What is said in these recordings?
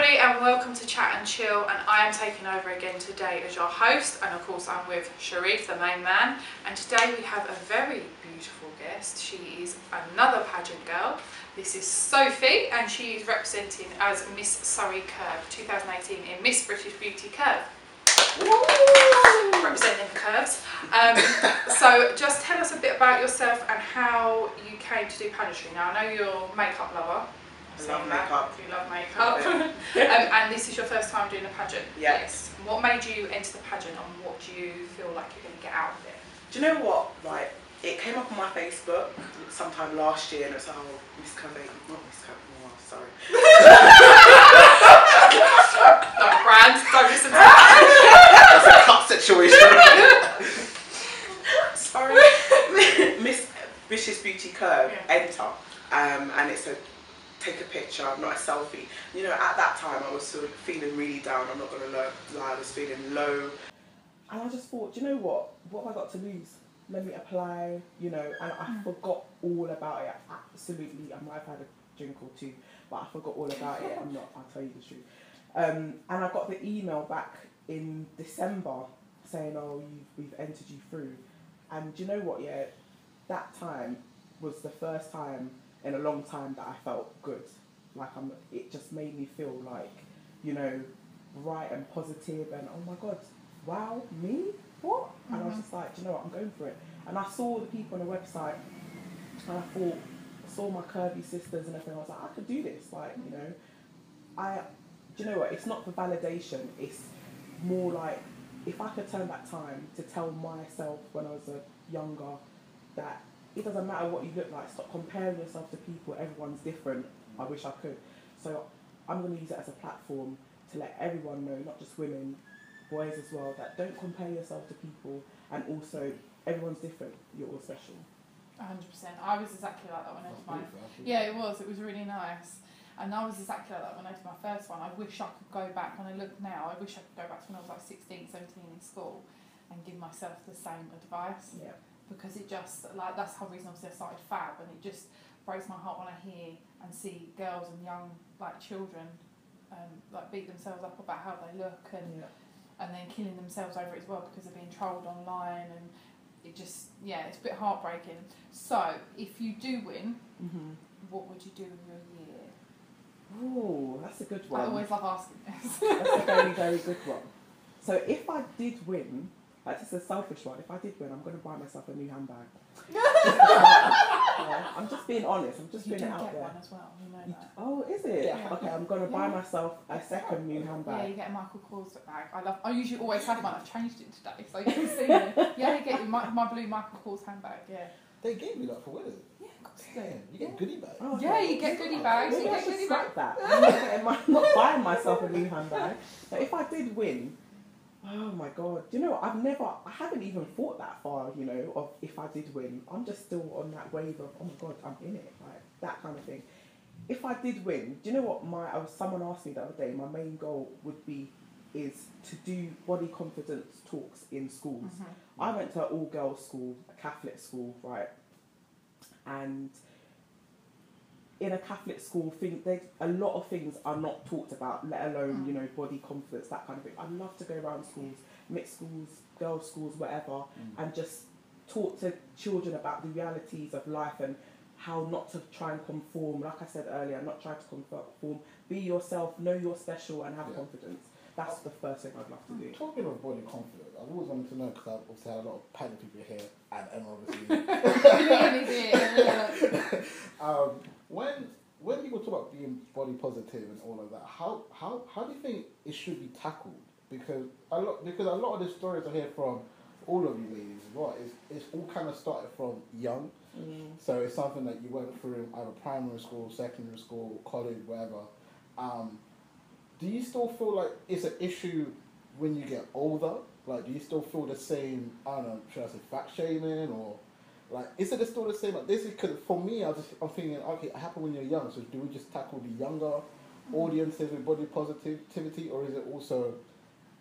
everybody and welcome to Chat and Chill, and I am taking over again today as your host, and of course I'm with Sharif, the main man, and today we have a very beautiful guest. She is another pageant girl. This is Sophie and she is representing as Miss Surrey Curve 2018 in Miss British Beauty Curve. Woo! Representing the curves. So just tell us a bit about yourself and how you came to do pageantry. Now I know you're a makeup lover. I love makeup. You love makeup. And this is your first time doing a pageant? Yes. What made you enter the pageant and what do you feel like you're going to get out of it? Do you know what? Like, it came up on my Facebook sometime last year and it's like, oh, Miss Curve, not Miss Curve, oh, sorry. Like brands, don't listen to that. It's a cut situation. Sorry. Miss British Beauty Curve, enter. And it's a take a picture, not a selfie. You know, at that time I was sort of feeling really down, I'm not going to lie, I was feeling low. And I just thought, do you know what have I got to lose? Let me apply, you know, and I forgot all about it, absolutely. I might have had a drink or two, but I forgot all about it, I'll tell you the truth. And I got the email back in December saying, oh, we've entered you through. And do you know what, yeah, that time was the first time in a long time that I felt good. Like it just made me feel like, you know, bright and positive and oh my God, wow, me? What? And I was just like, do you know what, I'm going for it. And I saw the people on the website and I saw my curvy sisters and everything. I was like, I could do this. Like, you know, do you know what, it's not for validation. It's more like, if I could turn back time to tell myself when I was younger that it doesn't matter what you look like, stop comparing yourself to people, everyone's different. I wish I could. So I'm going to use it as a platform to let everyone know, not just women, boys as well, that don't compare yourself to people, and also everyone's different, you're all special. 100%. I was exactly like that when I did mine. Yeah, it was really nice. And I was exactly like that when I did my first one. I wish I could go back, when I look now, I wish I could go back to when I was like 16, 17 in school and give myself the same advice. Yeah. Because it just, like, that's the whole reason obviously I started Fab, and it just breaks my heart when I hear and see girls and young, like, children like beat themselves up about how they look and then killing themselves over it as well because they're being trolled online, and it just, yeah, it's a bit heartbreaking. So, if you do win, what would you do with your year? Oh, that's a good one. I always love asking this. That's a very, very good one. So if I did win, this is a selfish one. If I did win, I'm going to buy myself a new handbag. I'm just being honest. I'm just putting it out there. One as well. You know that. Oh, is it? Yeah. Okay, I'm going to buy myself a second new handbag. Yeah, you get a Michael Kors bag. I usually always have mine. I've changed it today, so you can see it. Yeah, you get my blue Michael Kors handbag. Yeah. They gave me that for winners. Yeah, of course. You get goodie bags. Oh, okay. Yeah, you get goodie bags. Maybe You I get should goodie scrap bags. that. I'm not buying myself a new handbag. But if I did win, oh my God, you know, I haven't even thought that far, you know, of if I did win. I'm just still on that wave of, oh my God, I'm in it, like that kind of thing. If I did win, do you know what someone asked me the other day, my main goal is to do body confidence talks in schools. I went to an all-girls school, a Catholic school, right? And in a Catholic school, a lot of things are not talked about, let alone, you know, body confidence, that kind of thing. I'd love to go around schools, mixed schools, girls' schools, whatever, and just talk to children about the realities of life and how not to try and conform. Like I said earlier, not try to conform. Be yourself, know you're special, and have confidence. That's the first thing I'd love to do. Talking of body confidence, I've always wanted to know, because I obviously have a lot of pageant people here, and obviously... when people talk about being body positive and all of that, how do you think it should be tackled? Because a lot of the stories I hear from all of you ladies as well, it's all kind of started from young. So it's something that you went through either primary school, secondary school, college, whatever. Do you still feel like it's an issue when you get older? Like, do you still feel the same, I don't know, should I say fat shaming, or like, is it still the same? Like, this is, because for me, I'm thinking, okay, it happened when you're young, so do we just tackle the younger audiences with body positivity, or is it also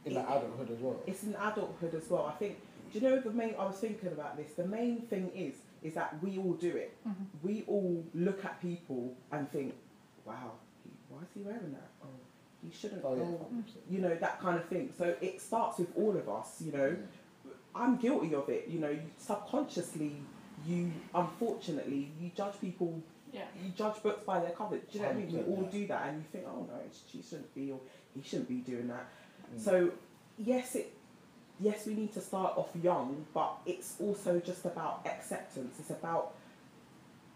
in the adulthood as well? It's in adulthood as well. I think, do you know I was thinking about this, the main thing is that we all do it. We all look at people and think, wow, why is he wearing that? Oh, you shouldn't, Oh, yeah. or, you know, that kind of thing. So it starts with all of us, you know. I'm guilty of it, you know, subconsciously, unfortunately, you judge people, you judge books by their cover. Do you know what I mean? We all do that, and you think, oh no, she shouldn't be, or he shouldn't be doing that. So, yes, we need to start off young, but it's also just about acceptance. It's about,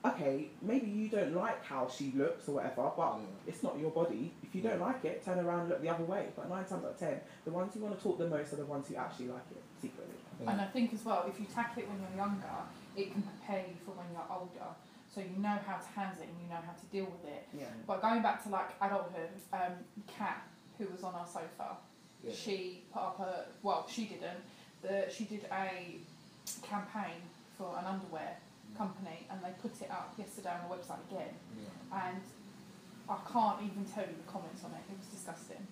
okay, maybe you don't like how she looks or whatever, but it's not your body. If you don't like it, turn around and look the other way. But 9 times out of 10, the ones you want to talk the most are the ones who actually like it secretly. And I think as well, if you tackle it when you're younger, it can prepare you for when you're older. So you know how to handle it and you know how to deal with it. Yeah. But going back to like adulthood, Kat, who was on our sofa, she put up she didn't. She did a campaign for an underwear company, and they put it up yesterday on the website again. And I can't even tell you the comments on it. It was disgusting.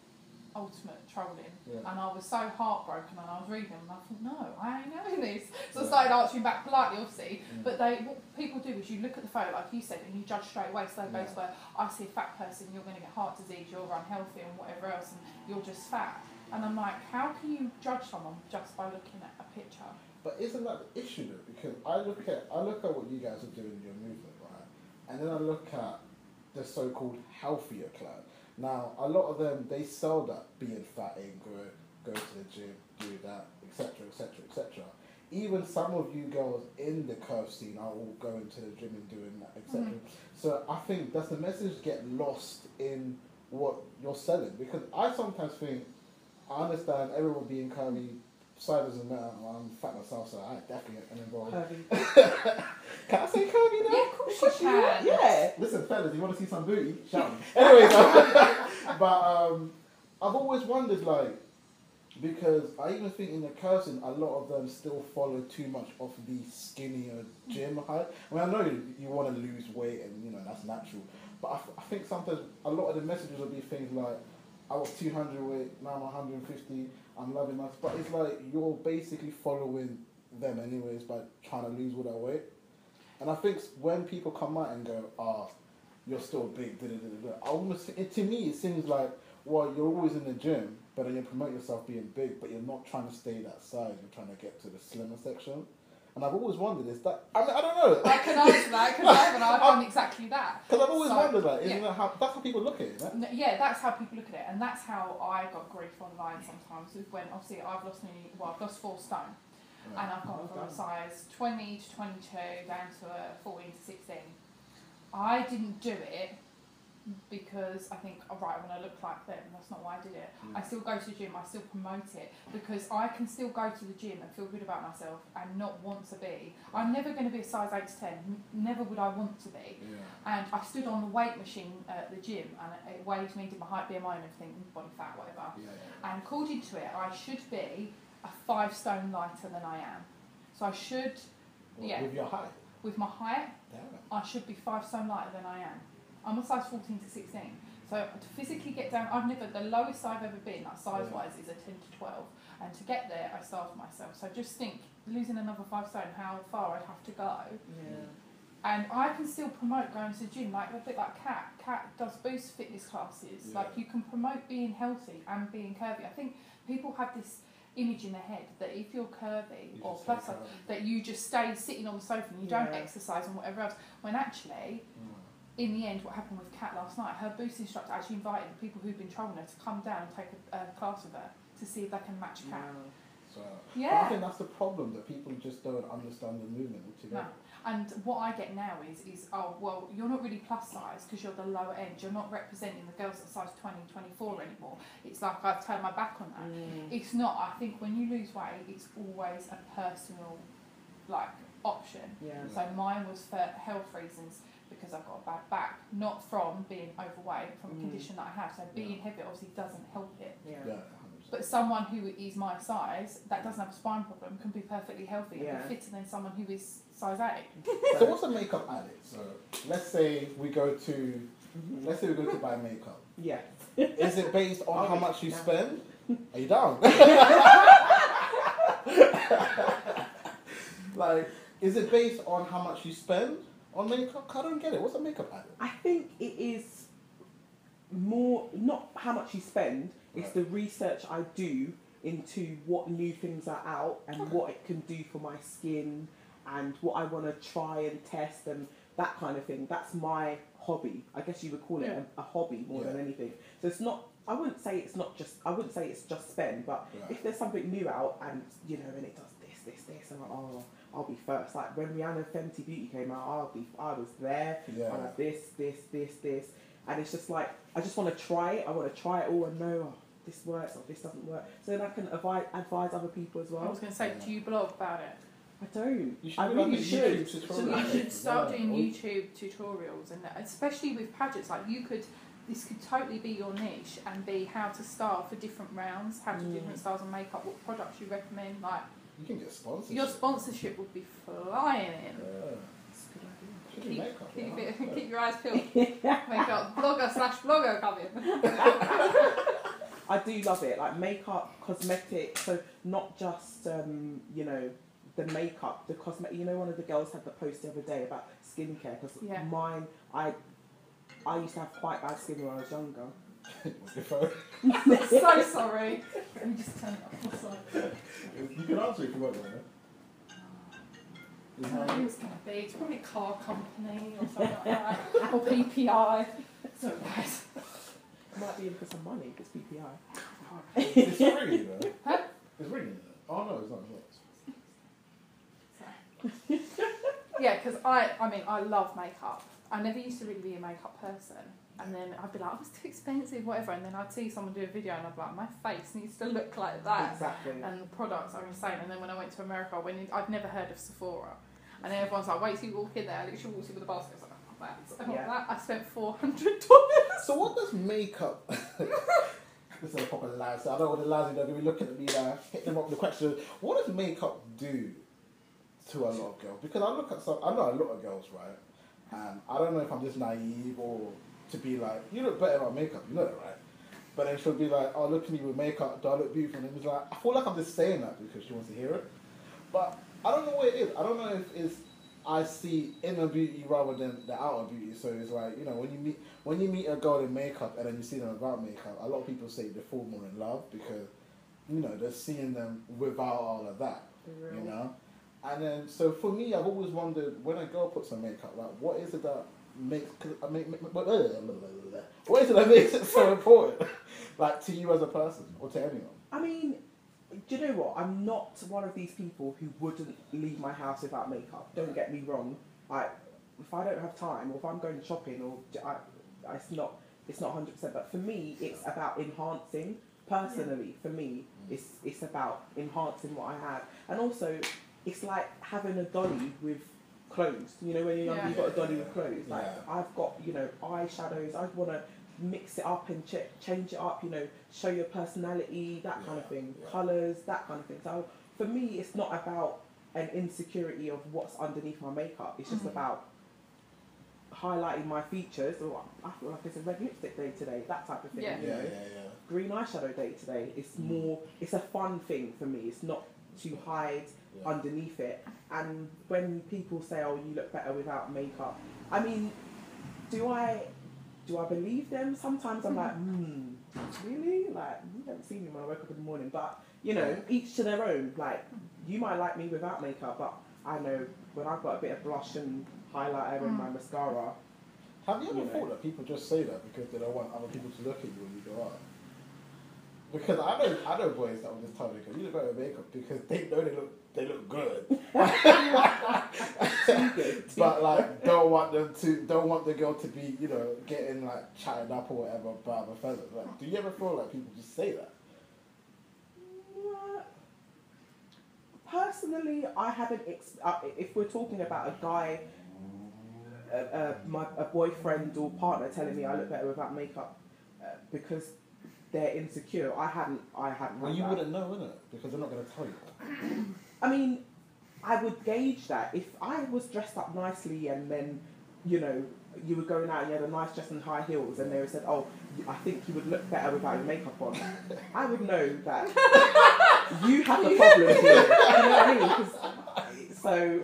Ultimate trolling. And I was so heartbroken, and I was reading them and I thought, no, I ain't having this. So I started answering back politely, obviously. But what people do is you look at the photo, like you said, and you judge straight away. So they go to where I see a fat person, you're going to get heart disease, you're unhealthy and whatever else, and you're just fat. And I'm like, how can you judge someone just by looking at a picture? But isn't that the issue though? Because I look at what you guys are doing in your movement, right? And then I look at the so-called healthier clan. Now, a lot of them, they sell that being fat ain't good, go to the gym, do that, etc., etc., etc. Even some of you girls in the curve scene are all going to the gym and doing that, etc. So I think, does the message get lost in what you're selling? Because I sometimes think, I understand everyone being curvy, size doesn't matter, I'm fat myself, so I definitely am involved. Can I say curvy now? Yeah, of course you can. Yeah. Listen, fellas, you want to see some booty? Shout me. Anyways, but I've always wondered, like, because I even think in the cursing, a lot of them still follow too much of the skinnier gym height. I mean, I know you want to lose weight, and you know that's natural. But I think sometimes a lot of the messages will be things like, I was 200 weight, now I'm 150, I'm loving myself. But it's like you're basically following them anyways by trying to lose all that weight. And I think when people come out and go, you're still big, to me it seems like, well, you're always in the gym, but then you promote yourself being big, but you're not trying to stay that size, you're trying to get to the slimmer section. And I've always wondered, is that, I mean, I don't know. I can answer that, because I've done exactly that. Because I've always wondered that, isn't that how, that's how people look at it, isn't it? Yeah, that's how people look at it, and that's how I got grief online sometimes, when obviously I've lost 4 stone. And I've gone from a size 20 to 22 down to a 14 to 16. I didn't do it because I think, right, I'm going to look like them. That's not why I did it. I still go to the gym, I still promote it, because I can still go to the gym and feel good about myself and not want to be. I'm never going to be a size 8 to 10. Never would I want to be. And I stood on the weight machine at the gym, and it weighed me, did my height, BMI and everything, body fat, whatever. And according to it, I should be a 5 stone lighter than I am. So I should, With your height? With my height, I should be 5 stone lighter than I am. I'm a size 14 to 16. So to physically get down, the lowest I've ever been, like size-wise, is a 10 to 12. And to get there, I starved myself. So just think, losing another 5 stone, how far I'd have to go. And I can still promote going to the gym, like a bit like Kat. Kat does boost fitness classes. Like you can promote being healthy and being curvy. I think people have this image in their head that if you're curvy or plus size, that you just stay sitting on the sofa and you don't exercise and whatever else. When actually, in the end, what happened with Kat last night, her boost instructor actually invited the people who've been trolling her to come down and take a class with her to see if they can match Kat. So, but I think that's the problem, that people just don't understand the movement altogether. No. And what I get now is oh, well, you're not really plus size because you're the lower end. You're not representing the girls at size 20, 24 anymore. It's like I've turned my back on that. It's not. I think when you lose weight, it's always a personal, option. So mine was for health reasons, because I've got a bad back, not from being overweight, from a condition that I have. So being heavy obviously doesn't help it. But someone who is my size, that doesn't have a spine problem, can be perfectly healthy and be fitter than someone who is size 8. So what's a makeup addict? So let's say we go to buy makeup. Is it based on how much you spend? Are you down? Is it based on how much you spend on makeup? I don't get it. What's a makeup addict? I think it is more, not how much you spend, it's the research I do into what new things are out and what it can do for my skin and what I want to try and test and that kind of thing. That's my hobby. I guess you would call it a hobby more than anything. So it's not, I wouldn't say it's just spend, but if there's something new out and, you know, and it does this, and I'm like, oh, I'll be first. Like when Rihanna Fenty Beauty came out, I was there. I had this. And it's just like, I just want to try it. I want to try it all and know, oh, this works or this doesn't work. So then I can advise other people as well. I was going to say, do you blog about it? I don't. I really should. You should start doing YouTube tutorials, and especially with pageants. Like this could totally be your niche and be how to style for different rounds, how to do different styles of makeup, what products you recommend. Like you can get sponsorship. Your ssponsorship would be flying in. Keep your eyes peeled. Makeup blogger/blogger coming. I do love it, like makeup, cosmetics. So not just you know, the makeup, the cosmetic. You know, one of the girls had the post the other day about skincare because mine, I used to have quite bad skin when I was younger. So sorry. Let me just turn it off. You can answer if you want, right? I don't know who it's going to be. It's probably a car company or something like that. Or PPI. So nice. Might be in for some money if it's PPI. It's ringing though. Huh? It's ringing. Oh no, it's not. Yeah, because I love makeup. I never used to really be a makeup person. And then I'd be like, oh, it's too expensive, whatever. And then I'd see someone do a video and I'd be like, my face needs to look like that. Exactly. And the products are insane. And then when I went to America, I'd never heard of Sephora. And then everyone's like, wait till you walk in there. I literally walked in with a basket. I was like, I want that. I spent $400. So what does makeup... This is a proper lie. So I don't want the lads are going to be looking at me like, hit them up with the question, what does makeup do to a lot of girls? Because I know a lot of girls, right? And I don't know if I'm just naive or to be like, you look better without makeup, you know that, right? But then she'll be like, oh, look at me with makeup, do I look beautiful? And it's like, I feel like I'm just saying that because she wants to hear it. But I don't know what it is. I don't know if it's I see inner beauty rather than the outer beauty. So it's like, you know, when you meet a girl in makeup and then you see them without makeup, a lot of people say they fall more in love because, you know, they're seeing them without all of that, you know? And then, so for me, I've always wondered, when a girl puts on makeup, like, what is it that makes it so important, like, to you as a person or to anyone? I mean, do you know what? I'm not one of these people who wouldn't leave my house without makeup. Don't get me wrong. If I don't have time, or if I'm going shopping, or it's not 100%. But for me, it's about enhancing. Personally, for me, it's about enhancing what I have, and also, it's like having a dolly with clothes. You know, when you're young, you've got a dolly with clothes. Like I've got, you know, eyeshadows. I want to mix it up and change it up. You know, show your personality, that kind of thing. Colours, that kind of thing. So for me, it's not about an insecurity of what's underneath my makeup. It's just about highlighting my features. Or I feel like it's a red lipstick day today. That type of thing. You know? Green eyeshadow day today. It's more. It's a fun thing for me. It's not to hide underneath it. And when people say, oh, you look better without makeup, I mean, do I believe them? Sometimes I'm like, really? Like, you haven't seen me when I wake up in the morning. But, you know, each to their own. Like, you might like me without makeup, but I know when I've got a bit of blush and highlighter and my mascara. Have you ever thought that people just say that because they don't want other people to look at you when you go out? Because I know boys that will just tell me, you look better with makeup because they know they look good. But like don't want the girl to be, you know, getting like chatted up or whatever by other fellas. Like, do you ever feel like people just say that? Personally, I haven't. If we're talking about a guy, a boyfriend or partner telling me I look better without makeup, because they're insecure. I hadn't. Well, you wouldn't know, innit? Because they're not going to tell you. I mean, I would gauge that if I was dressed up nicely and then, you know, you were going out and you had a nice dress and high heels and they said, oh, I think you would look better without your makeup on. I would know that you have a problem here. You know what I mean? So.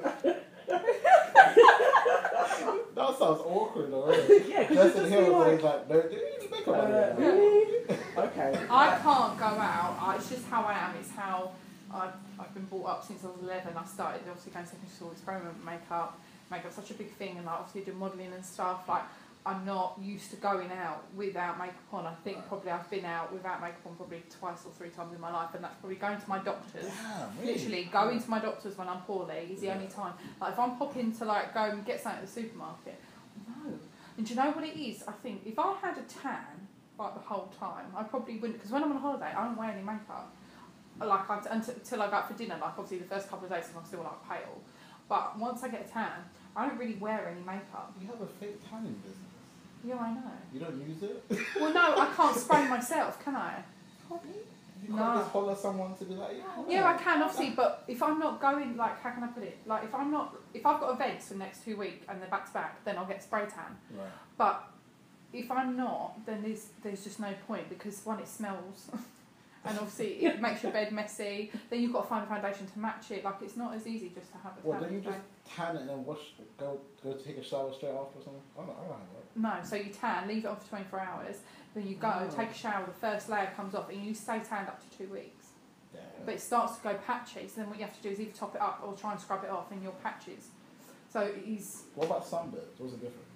That sounds awkward, though. Right? Yeah, because Dressing heels, like, no, do you need makeup Really? Okay. I can't go out. It's just how I am. It's how I've been brought up since I was 11. I started obviously going to secondary school, experiment makeup. Makeup's such a big thing, and like obviously doing modelling and stuff. Like I'm not used to going out without makeup on. I think probably I've been out without makeup on probably 2 or 3 times in my life, and that's probably going to my doctors. Damn, really? Literally going to my doctors when I'm poorly is the only time. Like if I'm popping to like go and get something at the supermarket, no. And do you know what it is? I think if I had a tan like the whole time, I probably wouldn't. Because when I'm on holiday, I don't wear any makeup. Like until I go out for dinner. Like obviously the first couple of days, I'm still like pale. But once I get a tan, I don't really wear any makeup. You have a fake tanning business. Yeah, I know. You don't use it? Well, no, I can't spray myself, can I? You can't just holler someone to be like, yeah, I can obviously, but if I'm not going, like, how can I put it? Like, if I've got events for the next 2 weeks and they're back to back, then I'll get spray tan. Right. But if I'm not, then there's just no point because one, it smells, and obviously it makes your bed messy. Then you've got to find a foundation to match it. Like, it's not as easy just to have a. Well, don't you just tan it and then go take a shower straight after or something? I don't know. No, so you tan, leave it on for 24 hours, then you go, take a shower, the first layer comes off, and you stay tanned up to 2 weeks. Damn. But it starts to go patchy, so then what you have to do is either top it up or try and scrub it off in your patches. So he's. What about sunbeds? What's the difference?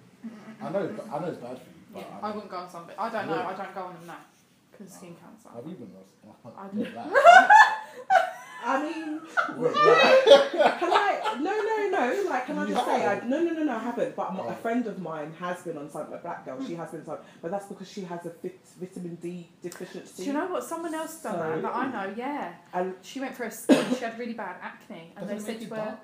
I know it's bad for you. But Yeah, I wouldn't go on sunbed. I don't know, I don't go on them now. Because skin cancer. Have you been lost? I do. I mean, can I? No. Like, can I just say? No. I haven't. But a friend of mine has been on sunbed. A black girl. She has been on sunbed, but that's because she has a vitamin D deficiency. Do you know what? Someone else done that I know. Yeah. And she went for a skin. She had really bad acne, and they said to her.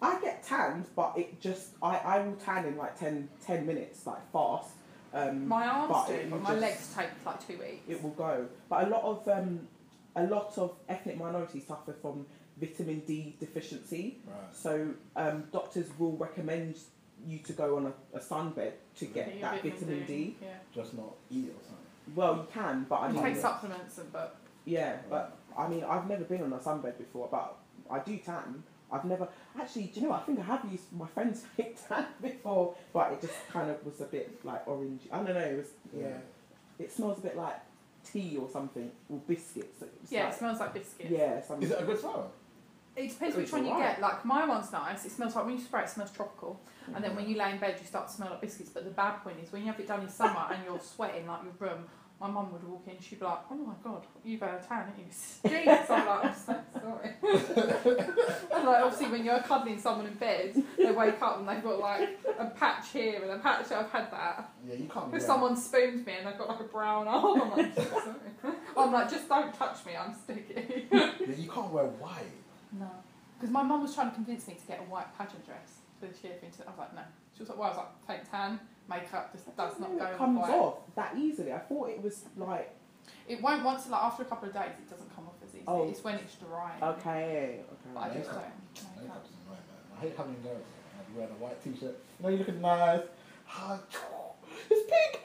I get tanned, but it just I will tan in like 10 minutes, like fast. My arms do, but my legs take like 2 weeks. It will go. But a lot of ethnic minorities suffer from vitamin D deficiency. Right. So doctors will recommend you to go on a sunbed to get that vitamin D. Yeah. Just not eat or something. Well, you can, but I mean, take supplements but. Yeah, but I mean, I've never been on a sunbed before, but I do tan. I've never actually. Do you know what? I think I have used my friend's fake tan before, but it just kind of was a bit like orange. I don't know. It was It smells a bit like tea or something, or biscuits. It smells like biscuits. Yeah. Is it a good smell? It depends which one you get. Like my one's nice. It smells like when you spray, it smells tropical, and then when you lay in bed, you start to smell like biscuits. But the bad point is when you have it done in summer and you're sweating like your room. My mum would walk in, she'd be like, "Oh my god, you've had a tan, haven't you? Jeez." I'm like, "I'm so sorry." And like, obviously, when you're cuddling someone in bed, they wake up and they've got like a patch here and a patch. I've had that. Yeah, you can't. If someone spoons me and I've got like a brown arm, I'm like, sorry. I'm like, just don't touch me, I'm sticky. Yeah, you can't wear white. No, because my mum was trying to convince me to get a white pageant dress for this year. I was like, no. She was like, well, I was like, take tan. Makeup just does not go. It comes off that easily. I thought it was like. It won't once like after a couple of days. It doesn't come off as easy. Oh. It's when it's dry. Okay. But I just don't. I hate having girls wearing a white t-shirt. You know, you're looking nice. It's pink.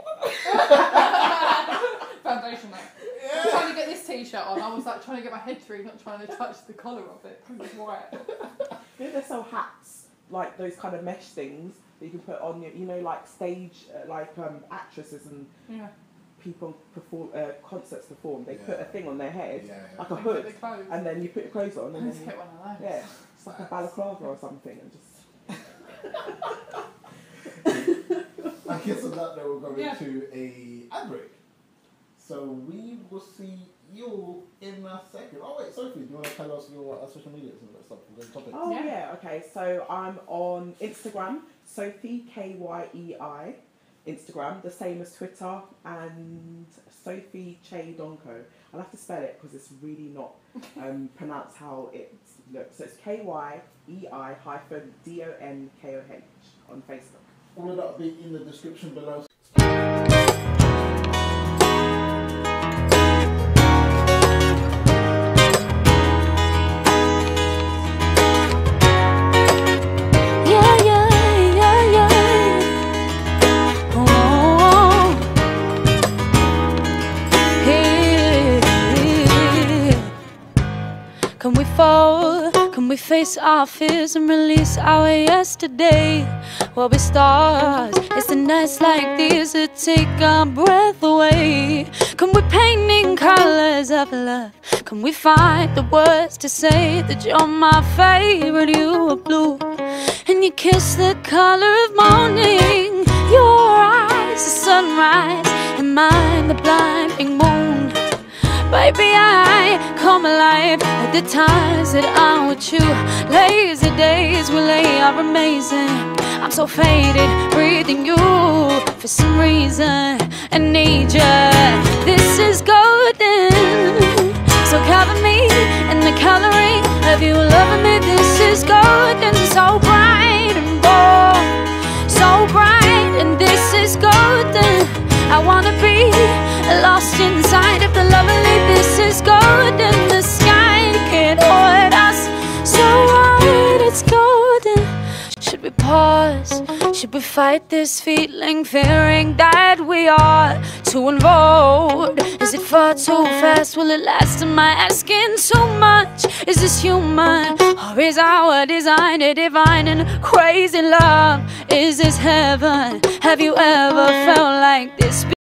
Foundation, mate. Yeah. I'm trying to get this t-shirt on. I was like trying to get my head through, not trying to touch the collar of it because it's white. You know, they sell hats, like those kind of mesh things that you can put on your, you know, like stage, actresses and people perform, concerts perform. They put a thing on their head, like a hood, and then you put your clothes on, and then get one of those. Yeah, it's like a balaclava or something, and just. I guess on that note, we're going to a ad break. So we will see you in a second. Oh wait, Sophie, do you want to tell us your social media and stuff? We're going to topic. Oh yeah, okay. So I'm on Instagram, Sophie Kyei, Instagram, the same as Twitter, and Sophie Kyei Donko. I'll have to spell it because it's really not pronounced how it looks. So it's KYEI-DONKOH on Facebook. All of that will be in the description below. we face our fears and release our yesterday? We'll be stars. It's the nights like these that take our breath away. Can we paint in colors of love? Can we find the words to say that you're my favorite? You are blue and you kiss the color of morning. Your eyes, the sunrise, and mine, the blinding moon. Baby, I come alive at the times that I'm with you. Lazy days we lay are amazing. I'm so faded, breathing you for some reason. I need you. This is golden. So cover me in the coloring of you loving me. This is golden, so bright and bold, so bright, and this is golden. I wanna be lost inside of the lovely. This is golden. The sky can't hold us. So white, it's golden. Should we pause? Should we fight this feeling, fearing that we are too involved? Is it far too fast? Will it last? Am I asking too much? Is this human? Or is our design a divine and crazy love? Is this heaven? Have you ever felt like this?